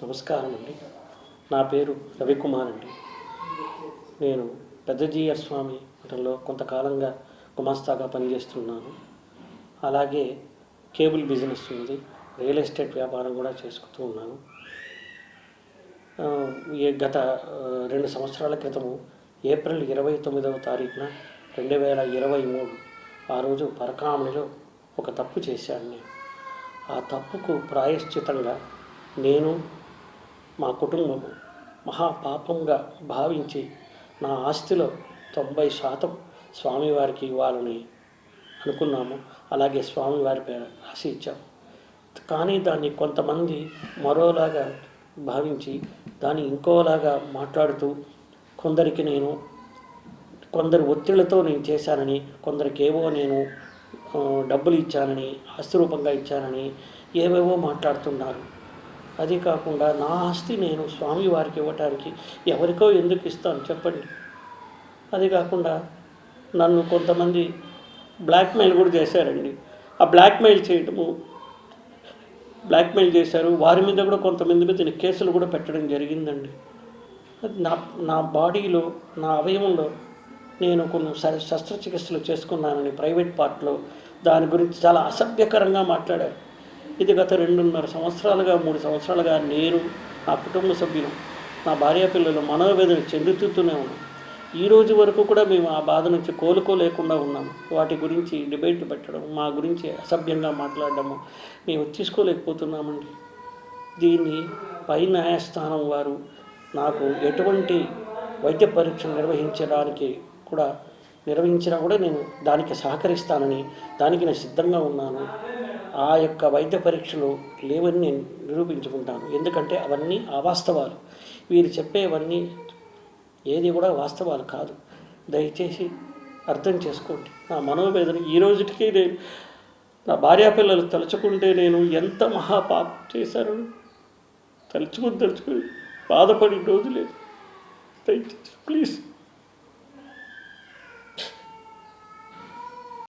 నమస్కారం అండి. నా పేరు రవికుమార్ అండి. నేను పెద్దజీయర్ స్వామి మఠంలో కొంతకాలంగా గుమాస్తాగా పనిచేస్తున్నాను. అలాగే కేబుల్ బిజినెస్ ఉంది, రియల్ ఎస్టేట్ వ్యాపారం కూడా చేసుకుంటూ ఉన్నాను. గత 2 సంవత్సరాల క్రితము ఏప్రిల్ 29వ తారీఖున 2023 ఆ రోజు పరకామణిలో ఒక తప్పు చేశాను. నేను ఆ తప్పుకు ప్రాయశ్చితంగా నేను మా కుటుంబము మహాపాపంగా భావించి నా ఆస్తిలో 90% స్వామివారికి ఇవ్వాలని అనుకున్నాము. అలాగే స్వామివారి పేరు రాసి ఇచ్చాము. కానీ దాన్ని కొంతమంది మరోలాగా భావించి దాన్ని ఇంకోలాగా మాట్లాడుతూ కొందరు ఒత్తిళ్లతో నేను చేశానని, కొందరికేవో నేను డబ్బులు ఇచ్చానని, ఆస్తి రూపంగా ఇచ్చానని ఏవేవో మాట్లాడుతున్నారు. అది కాకుండా నా ఆస్తి నేను స్వామివారికి ఇవ్వటానికి ఎవరికో ఎందుకు ఇస్తాను చెప్పండి. అది కాకుండా నన్ను కొంతమంది బ్లాక్మెయిల్ కూడా చేశారండి. ఆ బ్లాక్మెయిల్ చేశారు. వారి మీద కూడా కొంతమంది మీద కేసులు కూడా పెట్టడం జరిగిందండి. నా బాడీలో, నా అవయవంలో నేను కొన్ని శస్త్రచికిత్సలు చేసుకున్నానని ప్రైవేట్ పార్ట్లో దాని గురించి చాలా అసభ్యకరంగా మాట్లాడారు. ఇది గత 2.5 సంవత్సరాలుగా 3 సంవత్సరాలుగా నేను, నా కుటుంబ సభ్యులు, నా భార్య పిల్లలు మనోవేదన చెందుతూనే ఉన్నాం. ఈ రోజు వరకు కూడా మేము ఆ బాధ నుంచి కోలుకోలేకుండా ఉన్నాము. వాటి గురించి డిబేట్ పెట్టడం, మా గురించి అసభ్యంగా మాట్లాడడము మేము తీసుకోలేకపోతున్నామండి. దీన్ని పై న్యాయస్థానం వారు నాకు ఎటువంటి వైద్య పరీక్షలు నిర్వహించినా కూడా నేను దానికి సహకరిస్తానని, దానికి నేను సిద్ధంగా ఉన్నాను. ఆ యొక్క వైద్య పరీక్షలు లేవని నేను నిరూపించుకుంటాను. ఎందుకంటే అవన్నీ అవాస్తవాలు. వీరు చెప్పేవన్నీ ఏది కూడా వాస్తవాలు కాదు. దయచేసి అర్థం చేసుకోండి. నా మనోవేదన ఈ రోజుకి నేను, నా భార్యాపిల్లలు తలుచుకుంటే నేను ఎంత మహాపాపం చేశాను తలుచుకుని బాధపడి రోజు లేదు. దయచేసి ప్లీజ్